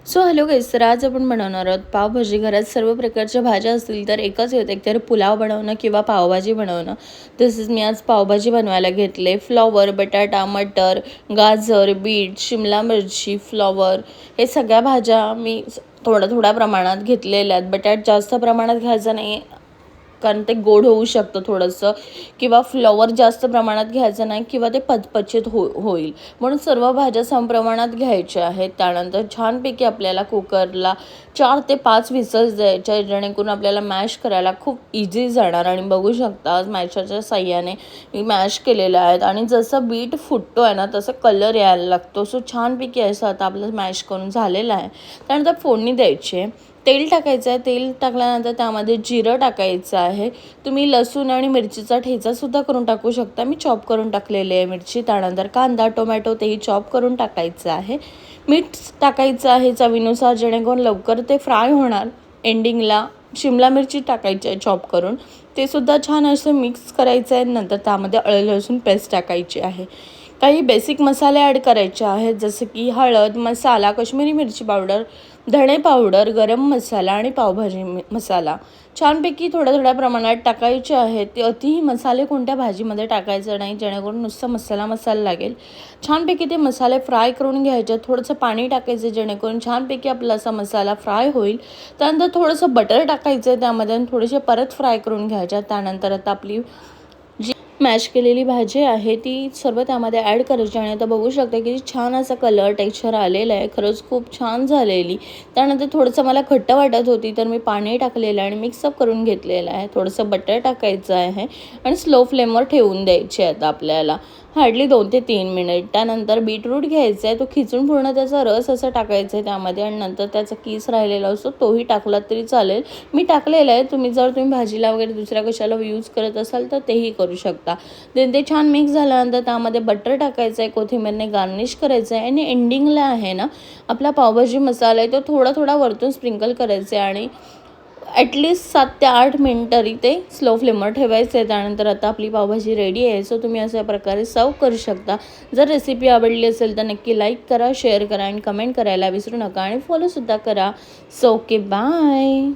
So hello गाईस, तर आज आपण बनवणार आहोत पावभाजी. घरात सर्व प्रकारच्या भाज्या असतील तर एकच येते, एकतर पुलाव बनवणं किंवा पावभाजी बनवणं. तसेच मी आज पावभाजी बनवायला घेतले. फ्लॉवर, बटाटा, मटर, गाजर, बीट, शिमला मिरची, फ्लॉवर हे सगळ्या भाज्या मी थोड्या प्रमाणात घेतलेल्या आहेत. बटाट जास्त प्रमाणात घ्यायचं नाही कारण ते गोड होऊ शकतं थोडंसं, किंवा फ्लॉवर जास्त प्रमाणात घ्यायचं नाही किंवा ते पचपचित होईल. म्हणून सर्व भाज्या समप्रमाणात घ्यायच्या आहेत. त्यानंतर छानपैकी आपल्याला कुकरला 4 ते 5 व्हिसल्स द्यायच्या, जेणेकरून आपल्याला मॅश करायला खूप इझी जाणार. आणि बघू शकता मॅशरच्या साह्याने मी मॅश केलेलं आहे. आणि जसं बीट फुटतो आहे ना तसं कलर यायला लागतो. सो छानपैकी असं आता आपलं मॅश करून झालेलं आहे. त्यानंतर फोडणी द्यायची आहे. तेल टाकायचं आहे. तेल टाकल्यानंतर त्यामध्ये जिरं टाकायचं आहे. तुम्ही लसूण आणि मिरचीचा ठेचासुद्धा करून टाकू शकता. मी चॉप करून टाकलेली आहे मिरची. त्यानंतर कांदा, टोमॅटो तेही चॉप करून टाकायचं आहे. मीठ टाकायचं आहे चवीनुसार, जेणेकरून लवकर ते फ्राय होणार. एंडिंगला शिमला मिरची टाकायची आहे चॉप करून, ते सुद्धा छान असं मिक्स करायचं आहे. नंतर त्यामध्ये आलं लसूण पेस्ट टाकायची आहे. काही बेसिक मसाले ॲड करायचे आहेत, जसं की हळद, मसाला, काश्मीरी मिरची पावडर, धणे पावडर, गरम मसाला आणि पावभाजी मसाला छानपैकी थोड्या प्रमाणात टाकायचे आहेत. ते अतिही मसाले कोणत्या भाजीमध्ये टाकायचं नाही, जेणेकरून नुसतं मसाला लागेल. छानपैकी ते मसाले फ्राय करून घ्यायचे. थोडंसं पाणी टाकायचं, जेणेकरून छानपैकी आपला असा मसाला फ्राय होईल. त्यानंतर थोडंसं बटर टाकायचं त्यामध्ये आणि थोडेसे परत फ्राय करून घ्यायच्या. त्यानंतर आता आपली मॅश केलेली भाजी आहे ती सर्व त्यामध्ये ॲड करायची. आणि आता बघू शकता की छान असा कलर टेक्स्चर आलेला आहे. खरंच खूप छान झालेली. त्यानंतर थोडंसं मला घट्ट वाटत होती तर मी पाणी टाकलेलं आहे आणि मिक्सअप करून घेतलेलं आहे. थोडंसं बटर टाकायचं आहे आणि स्लो फ्लेमवर ठेवून द्यायचे आता आपल्याला हार्डली 2 ते 3 मिनिट. त्यानंतर बीटरूट घ्यायचा आहे, तो खिचून पूर्ण त्याचा रस असं टाकायचा आहे त्यामध्ये. आणि नंतर त्याचा कीस राहिलेला असतो तोही टाकला तरी चालेल. मी टाकलेलं आहे. तुम्ही भाजीला वगैरे दुसऱ्या कशाला यूज करत असाल तर तेही करू शकता. ते छान मिक्स झाल्यानंतर त्यामध्ये बटर टाकायचं आहे, कोथिंबीरने गार्निश करायचं आहे. आणि एंडिंगला आहे ना आपला पावभाजी मसाला आहे तो थोडा वरतून स्प्रिंकल करायचा आहे. आणि ॲटलिस्ट 7 ते 8 मिनिट तरी ते स्लो फ्लेमवर ठेवायचं आहे. त्यानंतर आता आपली पावभाजी रेडी आहे. सो तुम्ही अशा प्रकारे सर्व करू शकता. जर रेसिपी आवडली असेल तर नक्की लाईक करा, शेअर करा आणि कमेंट करायला विसरू नका. आणि फॉलोसुद्धा करा. So okay, bye.